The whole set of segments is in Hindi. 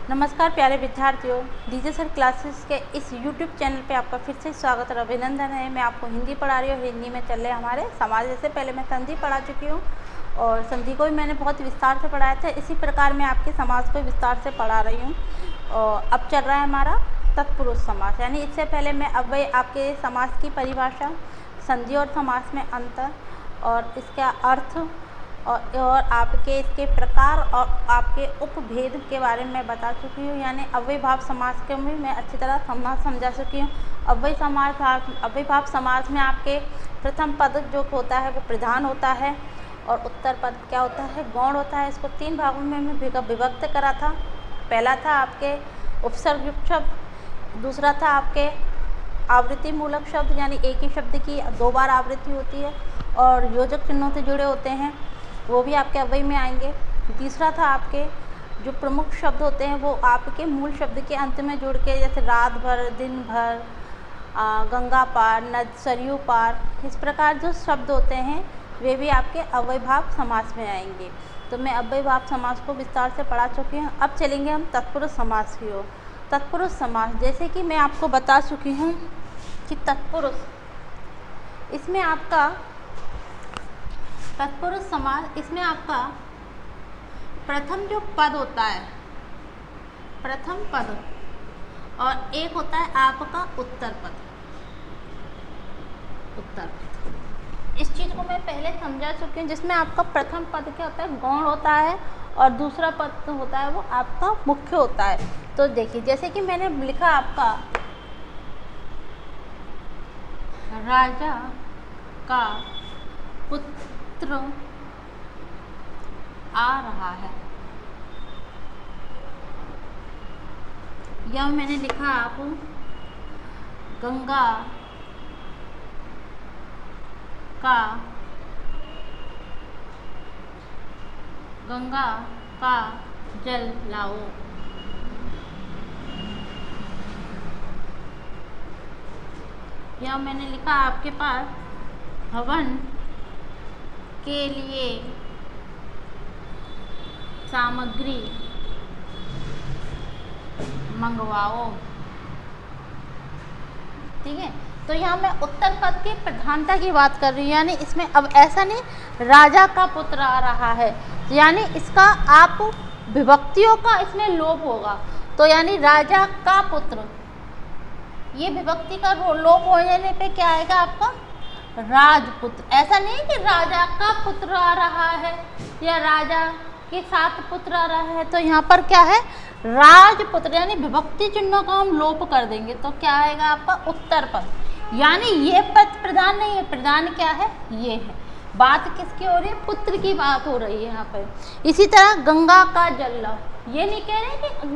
नमस्कार प्यारे विद्यार्थियों, डीजे सर क्लासेस के इस यूट्यूब चैनल पे आपका फिर से स्वागत और अभिनंदन है। मैं आपको हिंदी पढ़ा रही हूँ। हिंदी में चल रहे हमारे समाज। जैसे पहले मैं संधि पढ़ा चुकी हूँ और संधि को भी मैंने बहुत विस्तार से पढ़ाया था। इसी प्रकार मैं आपके समाज को विस्तार से पढ़ा रही हूँ। और अब चल रहा है हमारा तत्पुरुष समास, यानी इससे पहले मैं अब आपके समास की परिभाषा, संधि और समास में अंतर और इसका अर्थ और आपके इसके प्रकार और आपके उपभेद के बारे में बता चुकी हूँ। यानी अव्ययभाव समास के भी मैं अच्छी तरह समझा चुकी हूँ। अव्ययभाव समास में आपके प्रथम पद जो होता है वो प्रधान होता है और उत्तर पद क्या होता है, गौण होता है। इसको 3 भागों में मैं विभक्त करा था। पहला था आपके उपसर्ग युक्त शब्द, दूसरा था आपके आवृत्ति मूलक शब्द, यानी एक ही शब्द की 2 बार आवृत्ति होती है और योजक चिन्हों से जुड़े होते हैं, वो भी आपके अव्यय में आएंगे। तीसरा था आपके जो प्रमुख शब्द होते हैं वो आपके मूल शब्द के अंत में जुड़ के, जैसे रात भर, दिन भर, गंगा पार, नद, सरयू पार, इस प्रकार जो शब्द होते हैं वे भी आपके अव्ययभाव समास में आएंगे। तो मैं अव्ययभाव समास को विस्तार से पढ़ा चुकी हूँ। अब चलेंगे हम तत्पुरुष समास की ओर। तत्पुरुष समास, जैसे कि मैं आपको बता चुकी हूँ कि तत्पुरुष, इसमें आपका तत्पुरुष समास, इसमें आपका प्रथम जो पद होता है, प्रथम पद, और एक होता है आपका उत्तर पद। उत्तर पद, इस चीज़ को मैं पहले समझा चुकी हूँ, जिसमें आपका प्रथम पद क्या होता है, गौण होता है, और दूसरा पद होता है वो आपका मुख्य होता है। तो देखिए, जैसे कि मैंने लिखा आपका राजा का पुत्र आ रहा है, या मैंने लिखा आप गंगा का जल लाओ। या मैंने लिखा आपके पास हवन के लिए सामग्री मंगवाओ। ठीक है, तो यहाँ मैं उत्तर पद की प्रधानता की बात कर रही हूँ। यानी इसमें अब ऐसा नहीं राजा का पुत्र आ रहा है, यानी इसका आप विभक्तियों का इसमें लोप होगा। तो यानी राजा का पुत्र, ये विभक्ति का लोप हो जाने पे क्या आएगा आपका, राजपुत्र। ऐसा नहीं कि राजा का पुत्र आ रहा है या राजा के साथ पुत्र आ रहा है। तो यहाँ पर क्या है, राजपुत्र, यानी विभक्ति चिन्हों का हम लोप कर देंगे तो क्या आएगा आपका उत्तर पद। यानी ये पद प्रधान नहीं है, प्रधान क्या है, ये है। बात किसकी हो रही है, पुत्र की बात हो रही है यहाँ पर। इसी तरह गंगा का जल लाओ, ये नहीं कह रहे कि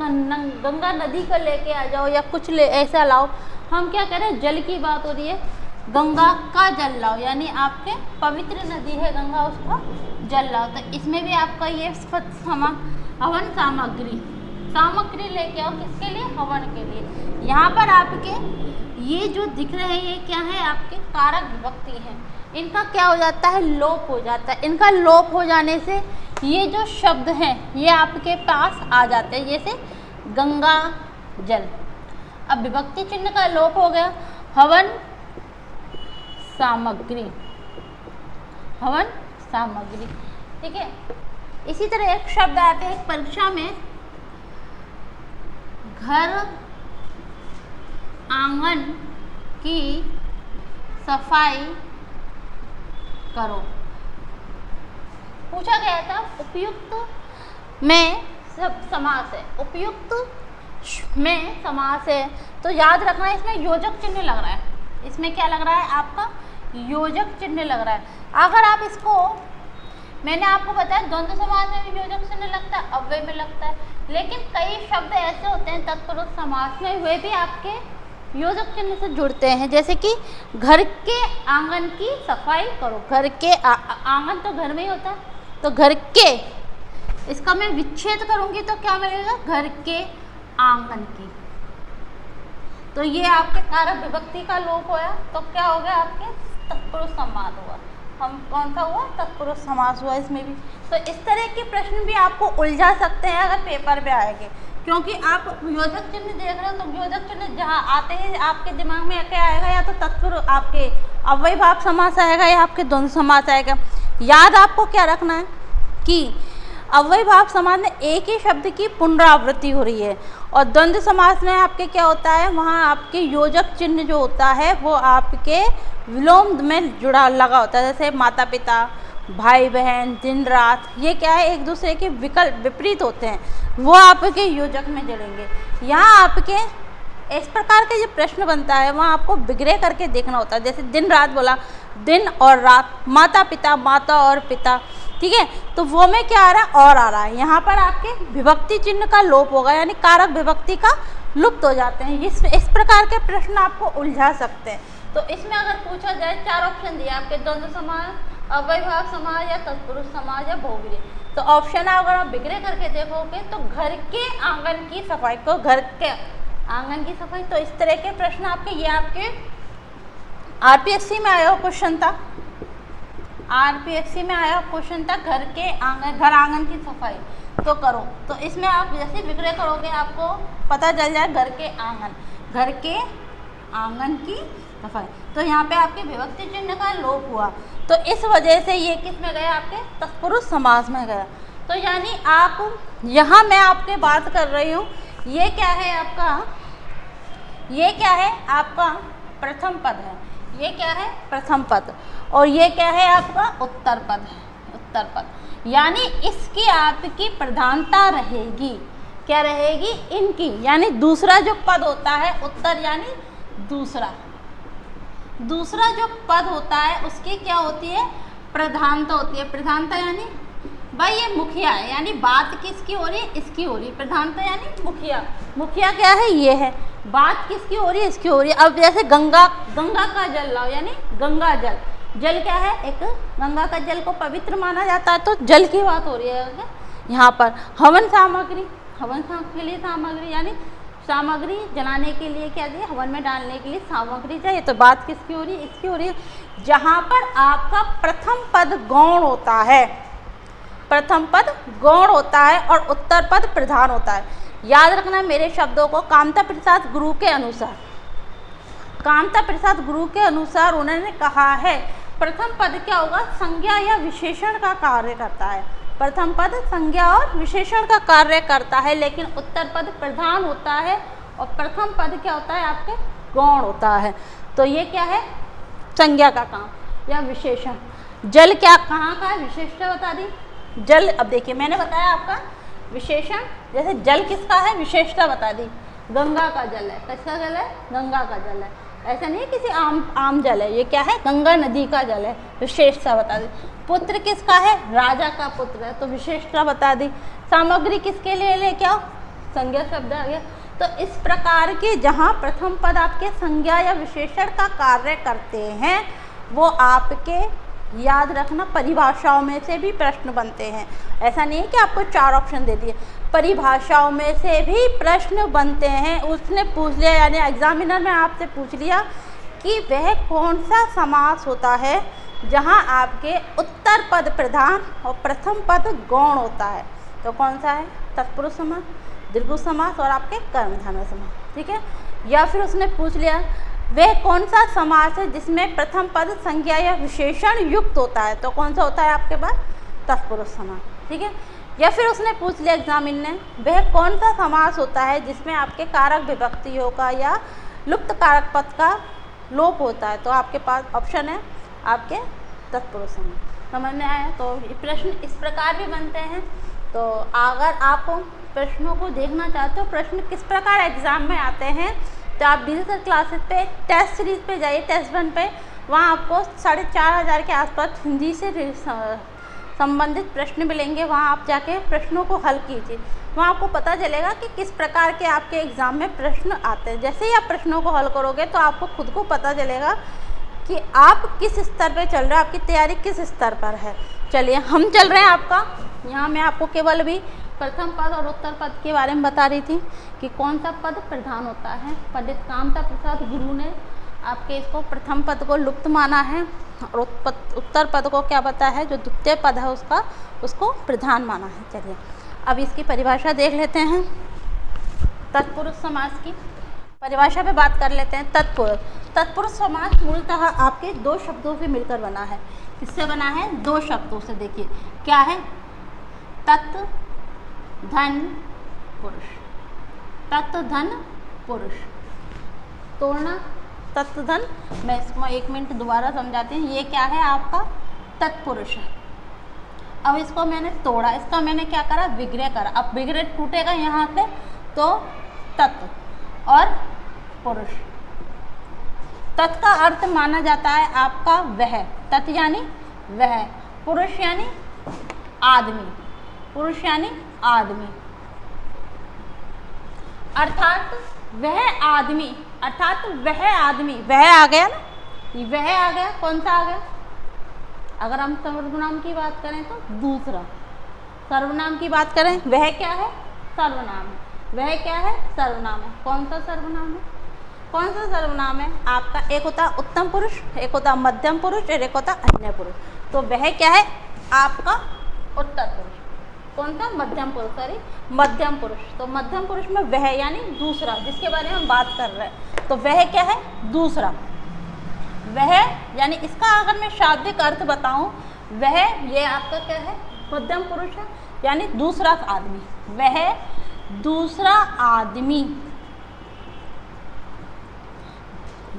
गंगा नदी का लेके आ जाओ या कुछ ऐसा लाओ। हम क्या कह रहे हैं, जल की बात हो रही है, गंगा का जल लाओ, यानी आपके पवित्र नदी है गंगा, उसका जल लाओ। तो इसमें भी आपका ये हवन सामग्री लेके आओ, किसके लिए, हवन के लिए। यहाँ पर आपके ये जो दिख रहे हैं ये क्या है, आपके कारक विभक्ति हैं, इनका क्या हो जाता है, लोप हो जाता है। इनका लोप हो जाने से ये जो शब्द हैं ये आपके पास आ जाते हैं, जैसे गंगा जल। अब विभक्ति चिन्ह का लोप हो गया, हवन सामग्री, हवन सामग्री। ठीक है, इसी तरह एक शब्द आते हैं परीक्षा में, घर आंगन की सफाई करो। पूछा गया था उपयुक्त में सब समास है, उपयुक्त में समास है, तो याद रखना इसमें योजक चिन्ह लग रहा है। इसमें क्या लग रहा है आपका, योजक चिन्ह लग रहा है। अगर आप इसको, मैंने आपको बताया द्वंद्व समास में भी योजक चिन्ह लगता है, अव्यय में लगता है, लेकिन कई शब्द ऐसे होते हैं तत्पुरुष समास में वे भी आपके योजक चिन्ह से जुड़ते हैं। जैसे कि घर के आंगन की सफाई करो, घर के आंगन तो घर में ही होता है, तो घर के, इसका मैं विच्छेद करूंगी तो क्या मिलेगा, घर के आंगन की। तो ये आपके कारक विभक्ति का लोप होया, तो क्या हो गया, आपके तत्पुरुष समास हुआ। हम कौन सा हुआ, तत्पुरुष समास हुआ इसमें भी। तो इस तरह के प्रश्न भी आपको उलझा सकते हैं अगर पेपर पे आएंगे। क्योंकि आप योजक चिन्ह देख रहे हो तो योजक चिन्ह जहाँ आते ही आपके दिमाग में क्या आएगा, या तो तत्पुरुष आपके अव्ययीभाव समास आएगा या आपके द्वंद्व समास आएगा। याद आपको क्या रखना है कि अव्ययीभाव समास में एक ही शब्द की पुनरावृत्ति हो रही है, और द्वंद्व समास में आपके क्या होता है, वहाँ आपके योजक चिन्ह जो होता है वो आपके विलोम में जुड़ा लगा होता है। जैसे माता पिता, भाई बहन, दिन रात, ये क्या है, एक दूसरे के विपरीत होते हैं, वो आपके योजक में जुड़ेंगे। यहाँ आपके इस प्रकार के जो प्रश्न बनता है वहाँ आपको बिगड़े करके देखना होता है। जैसे दिन रात बोला, दिन और रात, माता पिता, माता और पिता, ठीक है, तो वो में क्या आ रहा है, और आ रहा है। यहाँ पर आपके विभक्ति चिन्ह का लोप होगा, यानी कारक विभक्ति का लुप्त हो जाते हैं। इस प्रकार के प्रश्न आपको उलझा सकते हैं। तो इसमें अगर पूछा जाए, 4 ऑप्शन दिए आपके, द्वंद्व समास, अव्ययीभाव समास, या तत्पुरुष समास, या बहुव्रीहि। तो ऑप्शन है, अगर आप बिगड़े करके देखोगे तो घर के आंगन की सफाई को, घर के आंगन की सफाई, तो इस तरह के प्रश्न आपके, ये आपके आरपीएससी में आया हुआ क्वेश्चन था, आरपीएससी में आया क्वेश्चन था, घर के आंगन, घर आंगन की सफाई तो करो। तो इसमें आप जैसे बिगड़े करोगे आपको पता चल जाए घर के आंगन, घर के आंगन की सफाई, तो यहाँ पे आपके विभक्ति चिन्ह का लोप हुआ, तो इस वजह से ये किस में गया, आपके तत्पुरुष समास में गया। तो यानी आप यहाँ मैं आपके बात कर रही हूँ, ये क्या है आपका, ये क्या है आपका प्रथम पद है, ये क्या है प्रथम पद, और ये क्या है आपका उत्तर पद है, उत्तर पद। यानी इसकी आपकी प्रधानता रहेगी, क्या रहेगी, इनकी, यानी दूसरा जो पद होता है उत्तर, यानी दूसरा जो पद होता है उसकी क्या होती है, प्रधानता होती है। प्रधानता यानी भाई ये मुखिया है, यानी बात किसकी हो रही है, इसकी हो रही है। प्रधानता यानी मुखिया, मुखिया क्या है, ये है, बात किसकी हो रही है, इसकी हो रही है। अब जैसे गंगा का जल लाओ, यानी गंगा जल, जल क्या है, एक गंगा का जल को पवित्र माना जाता है, तो जल की बात हो रही है यहाँ पर। हवन सामग्री, हवन के लिए सामग्री, यानी सामग्री जलाने के लिए क्या दिए, हवन में डालने के लिए सामग्री चाहिए, तो बात किसकी हो रही है, इसकी हो रही है। जहाँ पर आपका प्रथम पद गौण होता है, प्रथम पद गौण होता है और उत्तर पद प्रधान होता है। याद रखना मेरे शब्दों को, कामता प्रसाद गुरु के अनुसार, कामता प्रसाद गुरु के अनुसार उन्होंने कहा है प्रथम पद क्या होगा, संज्ञा या विशेषण का कार्य करता है। प्रथम पद संज्ञा और विशेषण का कार्य करता है, लेकिन उत्तर पद प्रधान होता है, और प्रथम पद क्या होता है आपके गौण होता है। तो ये क्या है, संज्ञा का काम या विशेषण। जल क्या कहाँ का है, विशेषता बता दी। जल, अब देखिए मैंने बताया आपका विशेषण, जैसे जल किसका है, विशेषता बता दी, गंगा का जल है, किसका जल है, गंगा का जल है, ऐसा नहीं किसी आम जल है, ये क्या है, गंगा नदी का जल है, विशेषता बता दी। पुत्र किसका है, राजा का पुत्र है, तो विशेषता बता दी। सामग्री किसके लिए ले क्या, संज्ञा शब्द आ गया। तो इस प्रकार के जहाँ प्रथम पद आपके संज्ञा या विशेषण का कार्य करते हैं, वो आपके याद रखना परिभाषाओं में से भी प्रश्न बनते हैं। ऐसा नहीं है कि आपको 4 ऑप्शन दे दिए, परिभाषाओं में से भी प्रश्न बनते हैं। उसने पूछ लिया, यानी एग्जामिनर ने आपसे पूछ लिया कि वह कौन सा समास होता है जहां आपके उत्तर पद प्रधान और प्रथम पद गौण होता है। तो कौन सा है, तत्पुरुष समास, दीर्घ समास और आपके कर्मधारय समास, ठीक है। या फिर उसने पूछ लिया वह कौन सा समास है जिसमें प्रथम पद संज्ञा या विशेषण युक्त होता है, तो कौन सा होता है आपके पास, तत्पुरुष समास, ठीक है। या फिर उसने पूछ लिया एग्जामिन ने, वह कौन सा समास होता है जिसमें आपके कारक विभक्तियों का या लुप्त कारक पद का लोप होता है, तो आपके पास ऑप्शन है आपके तत्पुरुष समास। समझ में आया। तो प्रश्न इस प्रकार भी बनते हैं। तो अगर आप प्रश्नों को देखना चाहते हो प्रश्न किस प्रकार एग्जाम में आते हैं, तो आप डिजिटल क्लासेस पे टेस्ट सीरीज़ पे जाइए, टेस्ट 1 पे, वहाँ आपको 4500 के आसपास हिंदी से संबंधित प्रश्न मिलेंगे। वहाँ आप जाके प्रश्नों को हल कीजिए, वहाँ आपको पता चलेगा कि किस प्रकार के आपके एग्ज़ाम में प्रश्न आते हैं। जैसे ही आप प्रश्नों को हल करोगे तो आपको खुद को पता चलेगा कि आप किस स्तर पे चल रहे हैं, आपकी तैयारी किस स्तर पर है। चलिए हम चल रहे हैं आपका, यहाँ मैं आपको केवल भी प्रथम पद और उत्तर पद के बारे में बता रही थी कि कौन सा पद प्रधान होता है। पंडित कामता प्रसाद गुरु ने आपके इसको प्रथम पद को लुप्त माना है, और उत्तर पद को क्या पता है, जो द्वितीय पद है उसको प्रधान माना है। चलिए अब इसकी परिभाषा देख लेते हैं। तत्पुरुष समास की परिभाषा पे बात कर लेते हैं। तत्पुरुष, तत्पुरुष समास मूलतः आपके दो शब्दों से मिलकर बना है। किससे बना है? दो शब्दों से। देखिए क्या है? तत् धन पुरुष, तत् धन पुरुष। तोड़ना तत् धन, मैं इसको एक मिनट दोबारा समझाती हूँ। ये क्या है? आपका तत्पुरुष है। अब इसको मैंने तोड़ा, इसका मैंने क्या करा? विग्रह करा। अब विग्रह टूटेगा यहाँ से, तो तत् और पुरुष। तत् का अर्थ माना जाता है आपका वह, तत् यानी वह, पुरुष यानी आदमी, पुरुष यानी आदमी। अर्थात वह आदमी, अर्थात वह आदमी, वह आ गया ना, वह आ गया। कौन सा आ गया? अगर हम सर्वनाम की बात करें तो दूसरा। सर्वनाम की बात करें, वह क्या है? सर्वनाम है। वह क्या है? सर्वनाम है। कौन सा सर्वनाम है? कौन सा सर्वनाम है? आपका एक होता उत्तम पुरुष, एक होता मध्यम पुरुष और एक होता अन्य पुरुष। तो वह क्या है? आपका उत्तर पुरुष। कौन सा? मध्यम पुरुष, सॉरी मध्यम पुरुष। तो मध्यम पुरुष में वह यानी दूसरा, जिसके बारे में हम बात कर रहे हैं। तो वह क्या है? दूसरा। वह यानी इसका अगर मैं शाब्दिक अर्थ बताऊं, वह ये आपका क्या है? मध्यम पुरुष है, यानी दूसरा आदमी। वह दूसरा आदमी,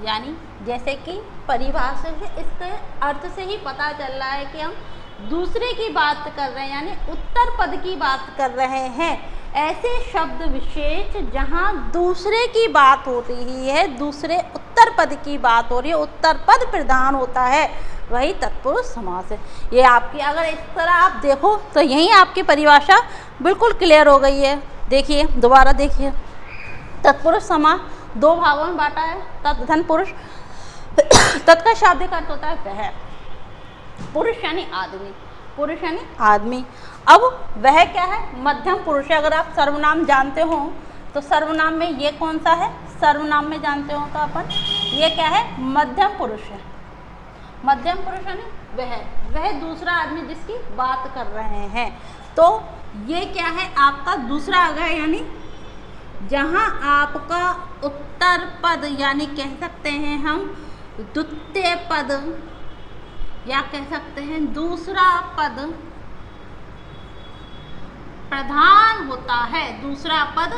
यानी जैसे कि परिभाषा से इसके अर्थ से ही पता चल रहा है कि हम दूसरे की बात कर रहे हैं, यानी उत्तर पद की बात कर रहे हैं। ऐसे शब्द विशेष जहाँ दूसरे की बात हो रही है, दूसरे उत्तर पद की बात हो रही है, उत्तर पद प्रधान होता है, वही तत्पुरुष समास है। ये आपकी अगर इस तरह आप देखो तो यही आपकी परिभाषा बिल्कुल क्लियर हो गई है। देखिए दोबारा देखिए, तत्पुरुष समास दो भागों में बांटा है। तत् धन पुरुष, तत् का शाब्दिक अर्थ होता है वह, पुरुष यानी आदमी, पुरुष यानी आदमी। अब वह क्या है? मध्यम पुरुष है। अगर आप सर्वनाम जानते हो तो सर्वनाम में ये कौन सा है? सर्वनाम में जानते हो तो अपन ये क्या है? मध्यम पुरुष है। मध्यम पुरुष यानी वह दूसरा आदमी जिसकी बात कर रहे हैं। तो ये क्या है? आपका दूसरा आ गया, यानी जहाँ आपका उत्तर पद, यानी कह सकते हैं हम द्वितीय पद, या कह सकते हैं दूसरा पद प्रधान होता है, दूसरा पद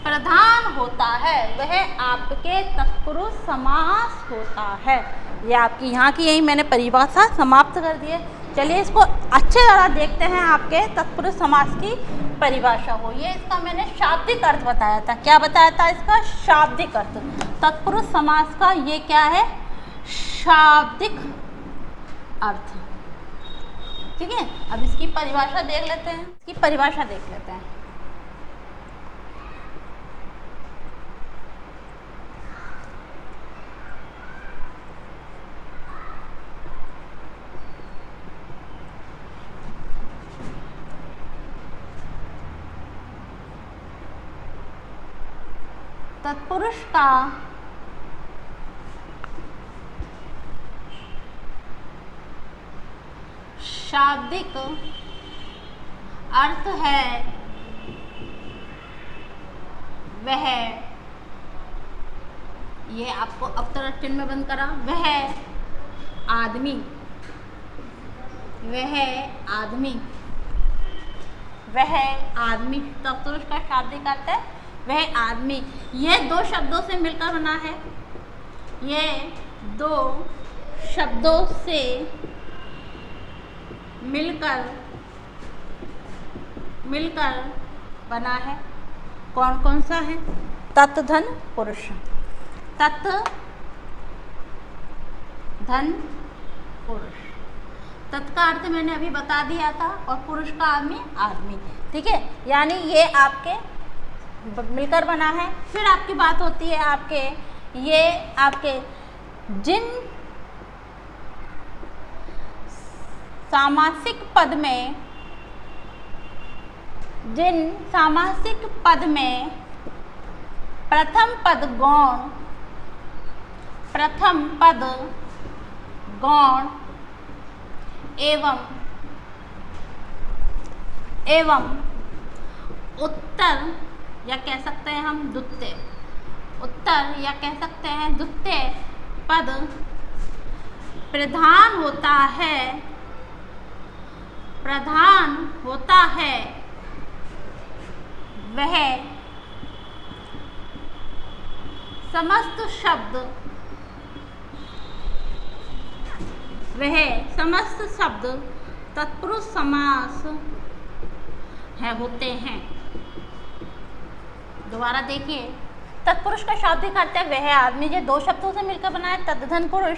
प्रधान होता है, वह आपके तत्पुरुष समास होता है। ये आपकी यहाँ की यही मैंने परिभाषा समाप्त कर दी है। चलिए इसको अच्छे तरह देखते हैं, आपके तत्पुरुष समास की परिभाषा हो। ये इसका मैंने शाब्दिक अर्थ बताया था। क्या बताया था? इसका शाब्दिक अर्थ। तत्पुरुष समास का ये क्या है? शाब्दिक अर्थ। ठीक है, अब इसकी परिभाषा देख लेते हैं। इसकी परिभाषा देख लेते हैं। तत्पुरुष का शाब्दिक अर्थ है वह, ये आपको अवतरण चिन्ह में बंद करा, वह आदमी, वह आदमी, वह आदमी। तत्पुरुष का शाब्दिक अर्थ है वह आदमी। ये दो शब्दों से मिलकर बना है, ये दो शब्दों से मिलकर बना है। कौन कौन सा है? तत् धन पुरुष, तत् धन पुरुष। तत् का अर्थ मैंने अभी बता दिया था, और पुरुष का आदमी। ठीक है, यानी ये आपके मिलकर बना है। फिर आपकी बात होती है आपके ये आपके जिन सामासिक पद में, प्रथम पद गौण एवं उत्तर या कह सकते हैं हम द्वितीय, उत्तर या कह सकते हैं द्वितीय पद प्रधान होता है, प्रधान होता है, वह समस्त शब्द, वह समस्त शब्द तत्पुरुष समास है होते हैं। दोबारा देखिए, तत्पुरुष का शाब्दिक अर्थ है वह आदमी, ये दो शब्दों से मिलकर बना है तद्धन पुरुष।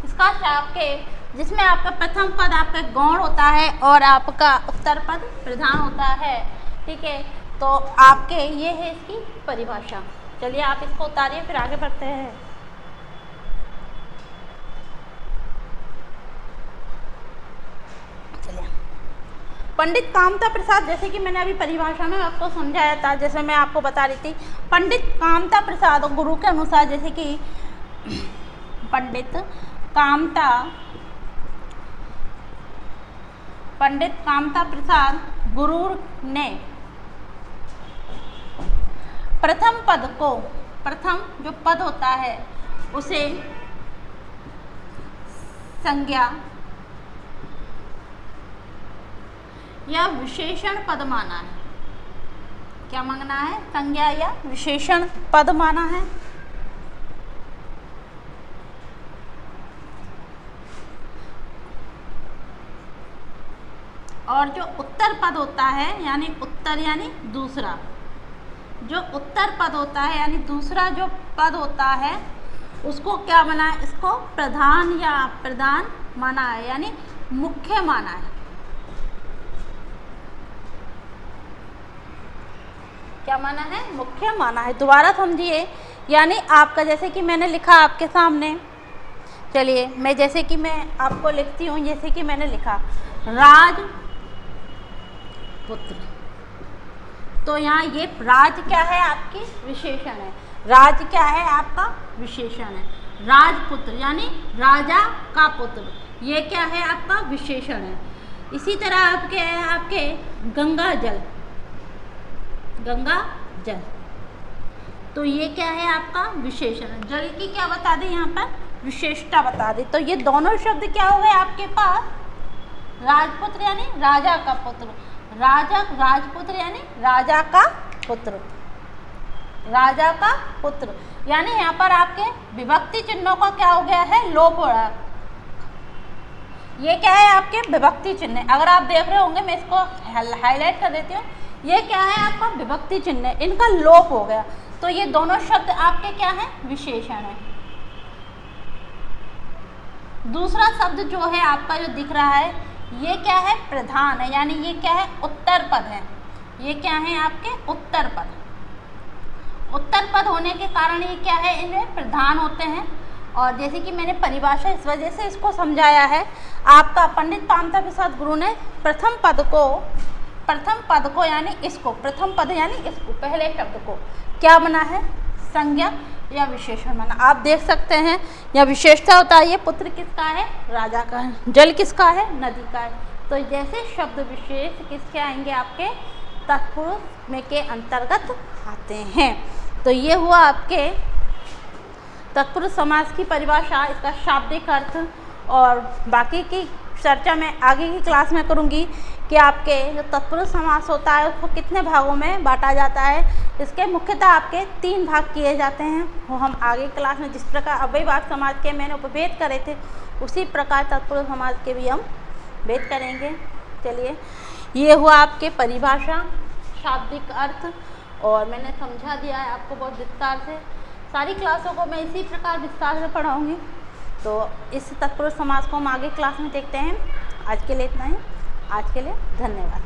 इसका आपके जिसमें आपका प्रथम पद आपका गौण होता है और आपका उत्तर पद प्रधान होता है। ठीक है, तो आपके ये है इसकी परिभाषा। चलिए आप इसको उतारिए, फिर आगे बढ़ते हैं। चलिए, पंडित कामता प्रसाद, जैसे कि मैंने अभी परिभाषा में आपको समझाया था, जैसे मैं आपको बता रही थी, पंडित कामता प्रसाद गुरु के अनुसार, जैसे कि पंडित कामता प्रसाद गुरु ने प्रथम पद को, प्रथम जो पद होता है उसे संज्ञा या विशेषण पद माना है। क्या मांगना है? संज्ञा या विशेषण पद माना है। और जो उत्तर पद होता है, यानी उत्तर यानी दूसरा, जो उत्तर पद होता है यानी दूसरा जो पद होता है उसको क्या माना है? इसको प्रधान या प्रधान माना है, यानी मुख्य माना है। क्या माना है? मुख्य माना है। दोबारा समझिए, यानी आपका जैसे कि मैंने लिखा आपके सामने, चलिए मैं जैसे कि मैं आपको लिखती हूँ, जैसे कि मैंने लिखा राजपुत्र, तो यहाँ ये राज क्या है? आपकी विशेषण है। राज क्या है? आपका विशेषण है। राजपुत्र यानी राजा का पुत्र, ये क्या है? आपका विशेषण है। इसी तरह आपके गंगा जल, गंगा जल, तो ये क्या है? आपका विशेषण है। जल की क्या बता दें यहाँ पर? विशेषता बता दें। तो ये दोनों शब्द क्या हो गए आपके पास? राजपुत्र यानी राजा का पुत्र, राजपुत्र यानी राजा का पुत्र, राजा का पुत्र, यानी यहाँ पर आपके विभक्ति चिन्हों का क्या हो गया है? लोप हो रहा है। ये क्या है? आपके विभक्ति चिन्ह। अगर आप देख रहे होंगे, मैं इसको हाईलाइट कर देती हूँ, ये क्या है? आपका विभक्ति चिन्ह, इनका लोप हो गया। तो ये दोनों शब्द आपके क्या है? विशेषण है। दूसरा शब्द जो है आपका जो दिख रहा है, ये क्या है? प्रधान है, यानी ये क्या है? उत्तर पद है। ये क्या है? आपके उत्तर पद। उत्तर पद होने के कारण ये क्या है? इनमें प्रधान होते हैं। और जैसे कि मैंने परिभाषा इस वजह से इसको समझाया है, आपका पंडित कामता प्रसाद गुरु ने प्रथम पद को यानी इसको, प्रथम पद यानी इसको, पहले शब्द को क्या बना है? संज्ञा या विशेषण माना। आप देख सकते हैं यह विशेषता होता है। ये पुत्र किसका है? राजा का है। जल किसका है? नदी का है। तो जैसे शब्द विशेष किसके आएंगे? आपके तत्पुरुष में के अंतर्गत आते हैं। तो ये हुआ आपके तत्पुरुष समास की परिभाषा, इसका शाब्दिक अर्थ। और बाकी की चर्चा मैं आगे की क्लास में करूँगी कि आपके जो तत्पुरुष समास होता है उसको कितने भागों में बांटा जाता है। इसके मुख्यतः आपके 3 भाग किए जाते हैं, वो हम आगे क्लास में जिस प्रकार अव्ययवाद समाज के मैंने उपभेद करे थे, उसी प्रकार तत्पुरुष समाज के भी हम भेद करेंगे। चलिए, ये हुआ आपके परिभाषा, शाब्दिक अर्थ, और मैंने समझा दिया है आपको बहुत विस्तार से। सारी क्लासों को मैं इसी प्रकार विस्तार से पढ़ाऊँगी। तो इस तत्पुरुष समाज को हम आगे क्लास में देखते हैं। आज के लिए इतना ही। आज के लिए धन्यवाद।